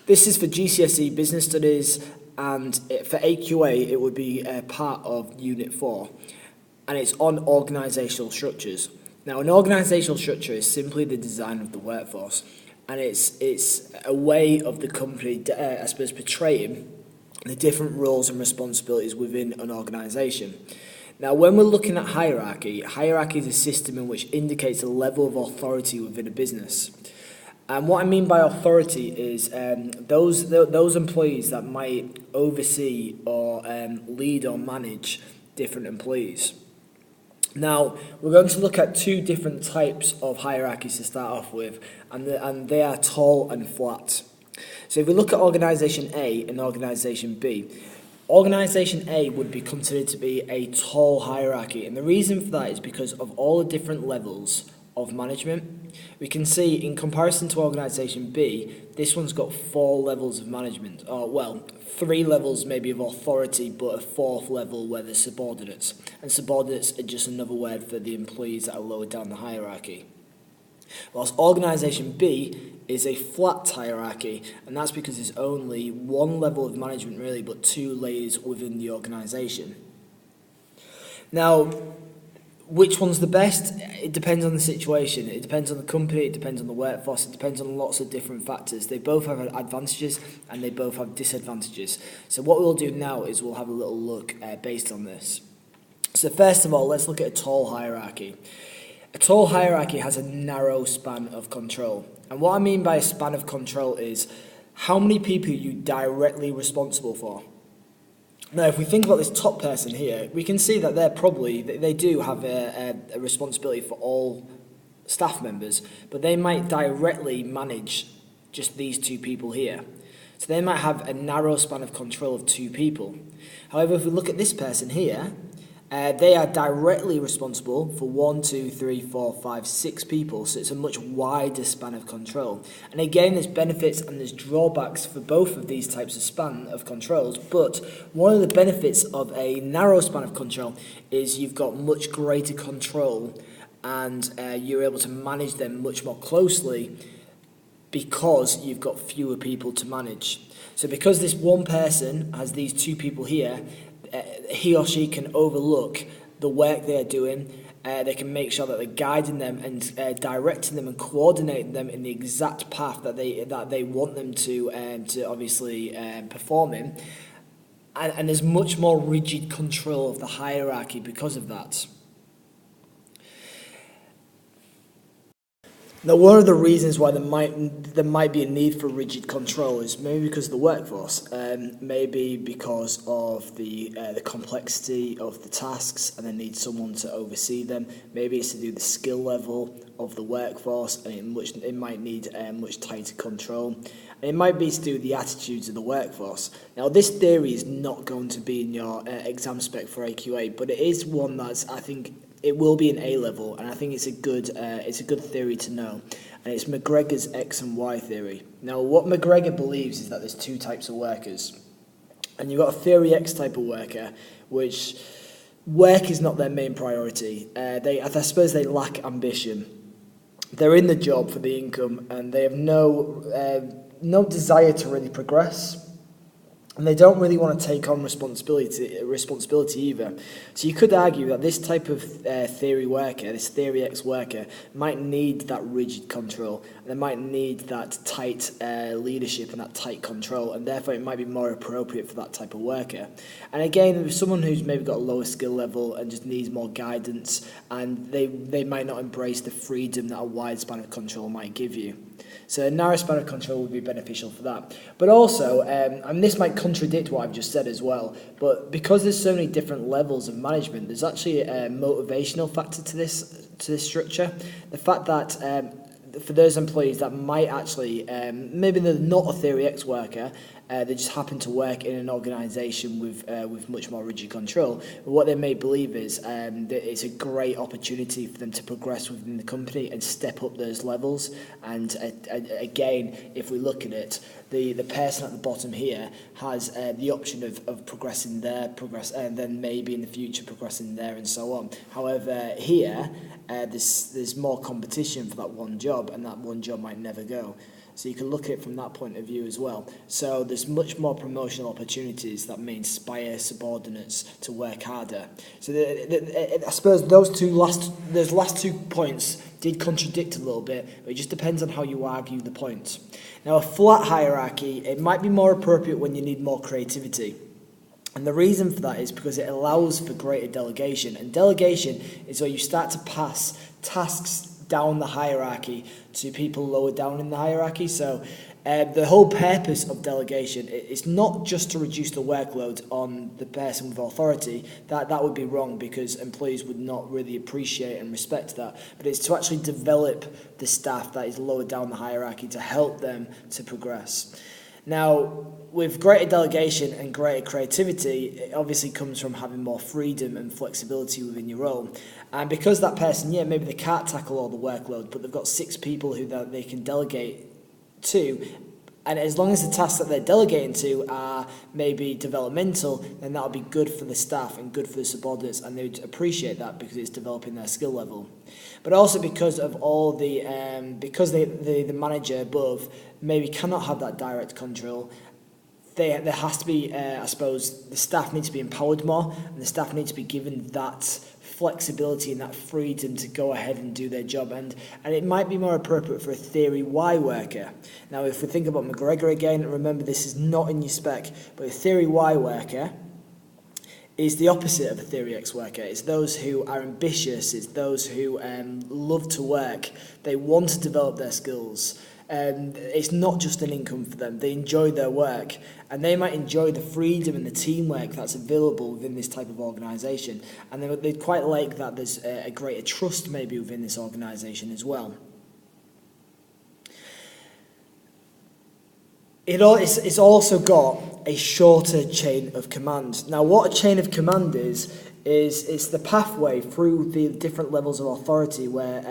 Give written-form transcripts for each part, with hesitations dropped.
This is for GCSE Business Studies, and for AQA it would be part of Unit 4, and it's on organisational structures. Now, an organisational structure is simply the design of the workforce, and it's a way of the company, I suppose, portraying the different roles and responsibilities within an organisation. Now, when we're looking at hierarchy is a system in which indicates a level of authority within a business. And what I mean by authority is those employees that might oversee or lead or manage different employees. Now, we're going to look at two different types of hierarchies to start off with, and they are tall and flat. So if we look at Organisation A and Organisation B, Organisation A would be considered to be a tall hierarchy, and the reason for that is because of all the different levels of management. We can see in comparison to Organisation B, this one's got 4 levels of management, or well, 3 levels maybe of authority, but a 4th level where there's subordinates. And subordinates are just another word for the employees that are lower down the hierarchy. Whilst Organisation B is a flat hierarchy, and that's because there's only 1 level of management really, but 2 layers within the organisation. Now, which one's the best? It depends on the situation. It depends on the company, it depends on the workforce, it depends on lots of different factors. They both have advantages and they both have disadvantages. So what we'll do now is we'll have a little look based on this. So first of all, let's look at a tall hierarchy. A tall hierarchy has a narrow span of control. And what I mean by a span of control is how many people are you directly responsible for. Now, if we think about this top person here, we can see that they do have a responsibility for all staff members, but they might directly manage just these 2 people here. So they might have a narrow span of control of 2 people. However, if we look at this person here, they are directly responsible for 1, 2, 3, 4, 5, 6 people, so it's a much wider span of control. And again, there's benefits and there's drawbacks for both of these types of span of controls, but one of the benefits of a narrow span of control is you've got much greater control and you're able to manage them much more closely because you've got fewer people to manage. So because this one person has these 2 people here, he or she can overlook the work they're doing. They can make sure that they're guiding them and directing them and coordinating them in the exact path that they want them to obviously perform in. And there's much more rigid control of the hierarchy because of that. Now, one of the reasons why there might be a need for rigid control is maybe because of the workforce, maybe because of the complexity of the tasks and they need someone to oversee them. Maybe it's to do with the skill level of the workforce and in which it might need much tighter control. And it might be to do with the attitudes of the workforce. Now, this theory is not going to be in your exam spec for AQA, but it is one that's, I think, it will be an A-level, and I think it's a good theory to know. And it's McGregor's X and Y theory. Now, what McGregor believes is that there's 2 types of workers. And you've got a theory X type of worker, which work is not their main priority. I suppose they lack ambition. They're in the job for the income, and they have no desire to really progress. And they don't really want to take on responsibility either. So you could argue that this type of theory worker, this theory X worker, might need that rigid control. And they might need that tight leadership and that tight control, and therefore it might be more appropriate for that type of worker. And again, if someone who's maybe got a lower skill level and just needs more guidance, and they might not embrace the freedom that a wide span of control might give you. So a narrow span of control would be beneficial for that. But also, and this might contradict what I've just said as well, but because there's so many different levels of management, there's actually a motivational factor to this structure. The fact that for those employees that might actually, maybe they're not a Theory X worker, they just happen to work in an organisation with much more rigid control. But what they may believe is that it's a great opportunity for them to progress within the company and step up those levels. And again, if we look at it, the person at the bottom here has the option of progressing there, and then maybe in the future progressing there and so on. However, here there's more competition for that one job, and that one job might never go. So you can look at it from that point of view as well. So there's much more promotional opportunities that may inspire subordinates to work harder. So I suppose those last 2 points did contradict a little bit, but it just depends on how you argue the point. Now, a flat hierarchy, it might be more appropriate when you need more creativity. And the reason for that is because it allows for greater delegation. And delegation is where you start to pass tasks down the hierarchy to people lower down in the hierarchy. So the whole purpose of delegation is not just to reduce the workload on the person with authority. That would be wrong, because employees would not really appreciate and respect that. But it's to actually develop the staff that is lower down the hierarchy to help them to progress. Now, with greater delegation and greater creativity, it obviously comes from having more freedom and flexibility within your role. And because that person, maybe they can't tackle all the workload, but they've got 6 people who they can delegate to, and as long as the tasks that they're delegating to are maybe developmental, then that'll be good for the staff and good for the subordinates, and they would appreciate that because it's developing their skill level. But also because of all the manager above maybe cannot have that direct control, there has to be, I suppose, the staff need to be empowered more, and the staff need to be given that flexibility and that freedom to go ahead and do their job. And it might be more appropriate for a Theory Y worker. Now, if we think about McGregor again, remember this is not in your spec, but a Theory Y worker is the opposite of a Theory X worker. It's those who are ambitious, it's those who love to work, they want to develop their skills. It's not just an income for them. They enjoy their work, and they might enjoy the freedom and the teamwork that's available within this type of organisation, and they'd quite like that there's a greater trust maybe within this organisation as well. It's also got a shorter chain of command. Now, what a chain of command is it's the pathway through the different levels of authority where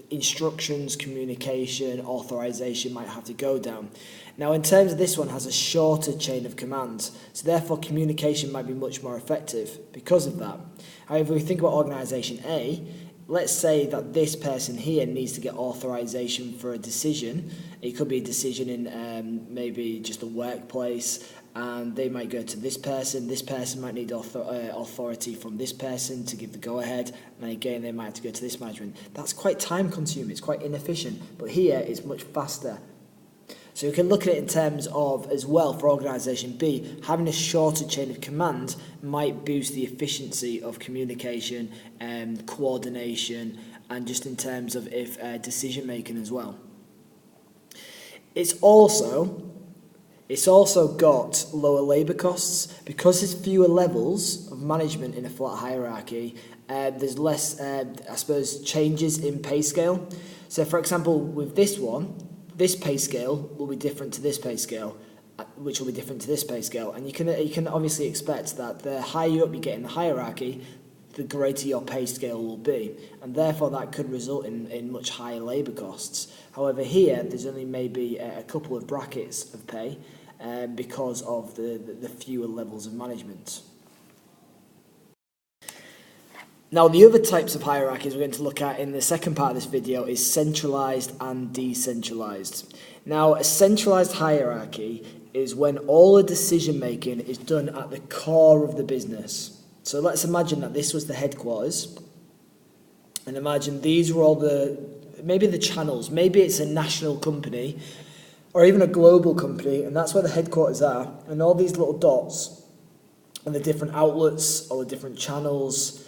instructions, communication, authorization might have to go down. Now, in terms of this one, has a shorter chain of command, so therefore communication might be much more effective because of that. However, if we think about Organisation A, let's say that this person here needs to get authorization for a decision. It could be a decision in maybe just a workplace, and they might go to this person. This person might need authority from this person to give the go-ahead, and again they might have to go to this management. That's quite time-consuming, it's quite inefficient, but here it's much faster. So we can look at it in terms of, as well, for Organisation B, having a shorter chain of command might boost the efficiency of communication and coordination, and just in terms of decision-making as well. It's also got lower labour costs. Because there's fewer levels of management in a flat hierarchy, there's less, I suppose, changes in pay scale. So, for example, with this one, this pay scale will be different to this pay scale, which will be different to this pay scale. And you can obviously expect that the higher up you get in the hierarchy, the greater your pay scale will be. And therefore that could result in much higher labour costs. However, here, there's only maybe a couple of brackets of pay because of the fewer levels of management. Now, the other types of hierarchies we're going to look at in the second part of this video is centralised and decentralised. Now, a centralised hierarchy is when all the decision-making is done at the core of the business. So let's imagine that this was the headquarters, and imagine these were all maybe the channels, maybe it's a national company, or even a global company, and that's where the headquarters are, and all these little dots are the different outlets or the different channels.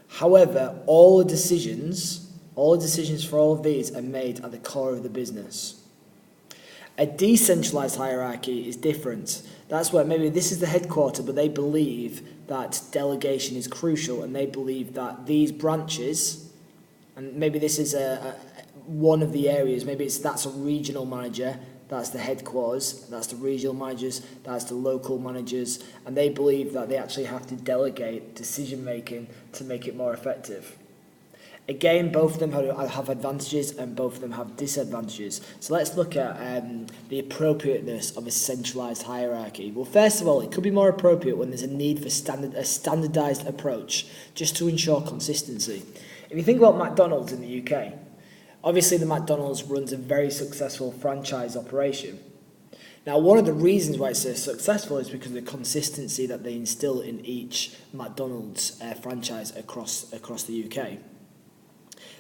However, all the decisions for all of these are made at the core of the business. A decentralised hierarchy is different. That's where maybe this is the headquarter, but they believe that delegation is crucial, and they believe that these branches, and maybe this is one of the areas, maybe that's a regional manager, that's the headquarters, that's the regional managers, that's the local managers, and they believe that they actually have to delegate decision-making to make it more effective. Again, both of them have advantages and both of them have disadvantages. So let's look at the appropriateness of a centralised hierarchy. Well, first of all, it could be more appropriate when there's a need for a standardised approach, just to ensure consistency. If you think about McDonald's in the UK, Obviously, the McDonald's runs a very successful franchise operation. Now, one of the reasons why it's so successful is because of the consistency that they instill in each McDonald's franchise across the UK.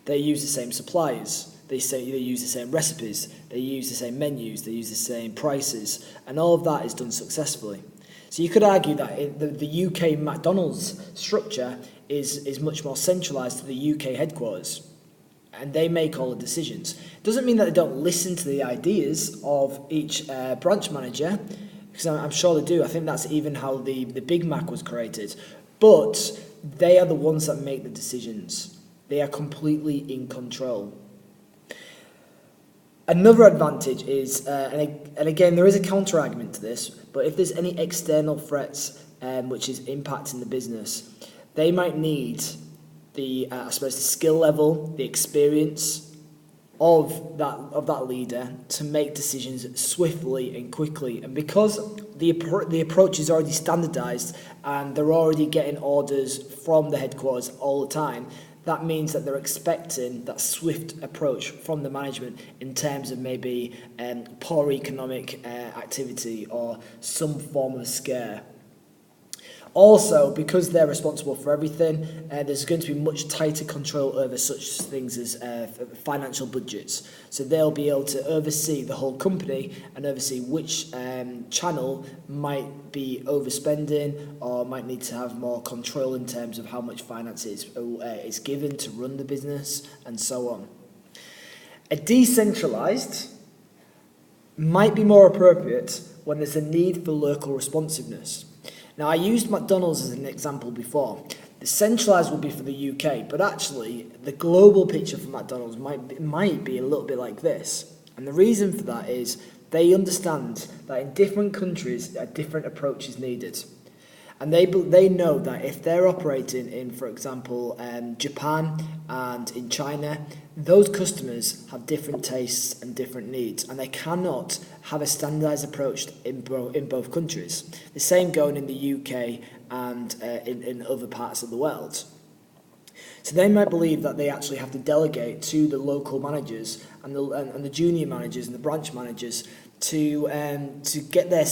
They use the same suppliers, they use the same recipes, they use the same menus, they use the same prices, and all of that is done successfully. So you could argue that the UK McDonald's structure is much more centralised to the UK headquarters, and they make all the decisions. Doesn't mean that they don't listen to the ideas of each branch manager, because I'm sure they do. I think that's even how the Big Mac was created. But they are the ones that make the decisions. They are completely in control. Another advantage is, and again, there is a counter-argument to this, but if there's any external threats which is impacting the business, they might need the skill level, the experience of that leader to make decisions swiftly and quickly. And because the approach is already standardised and they're already getting orders from the headquarters all the time, that means that they're expecting that swift approach from the management in terms of maybe poor economic activity or some form of scare. Also, because they're responsible for everything, there's going to be much tighter control over such things as financial budgets. So they'll be able to oversee the whole company and oversee which channel might be overspending or might need to have more control in terms of how much finance is given to run the business and so on. A decentralised might be more appropriate when there's a need for local responsiveness. Now, I used McDonald's as an example before. The centralised would be for the UK, but actually the global picture for McDonald's might be a little bit like this. And the reason for that is they understand that in different countries, a different approach is needed. And they know that if they're operating in, for example, Japan and in China, those customers have different tastes and different needs, and they cannot have a standardised approach in both countries. The same going in the UK and in other parts of the world. So they might believe that they actually have to delegate to the local managers and the junior managers and the branch managers to get their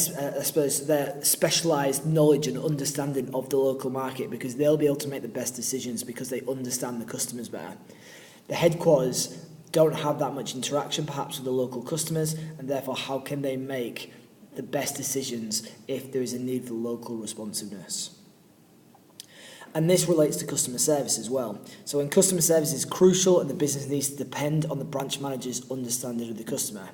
specialised knowledge and understanding of the local market, because they'll be able to make the best decisions because they understand the customers better. The headquarters don't have that much interaction perhaps with the local customers, and therefore how can they make the best decisions if there is a need for local responsiveness? And this relates to customer service as well. So when customer service is crucial and the business needs to depend on the branch manager's understanding of the customer.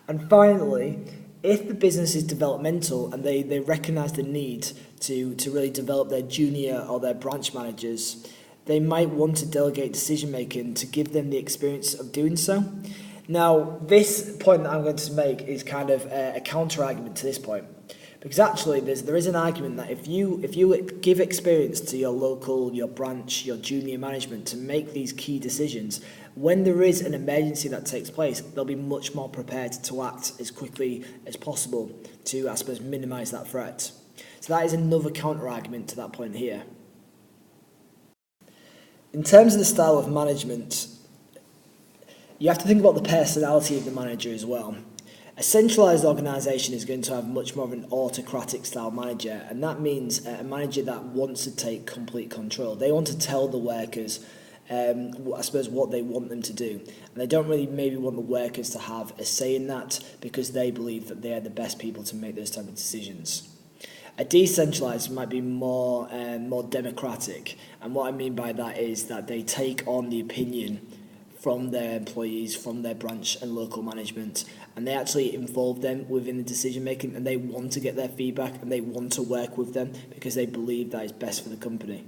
And finally, if the business is developmental and they recognise the need to really develop their junior or their branch managers, they might want to delegate decision making to give them the experience of doing so. Now, this point that I'm going to make is kind of a counter argument to this point. Because actually there is an argument that if you give experience to your local, your branch, your junior management to make these key decisions, when there is an emergency that takes place, they'll be much more prepared to act as quickly as possible to, I suppose, minimise that threat. So that is another counter-argument to that point here. In terms of the style of management, you have to think about the personality of the manager as well. A centralised organisation is going to have much more of an autocratic style manager, and that means a manager that wants to take complete control. They want to tell the workers, I suppose, what they want them to do. And they don't really maybe want the workers to have a say in that because they believe that they are the best people to make those type of decisions. A decentralised might be more democratic, and what I mean by that is that they take on the opinion from their employees, from their branch and local management, and they actually involve them within the decision making, and they want to get their feedback and they want to work with them because they believe that is best for the company.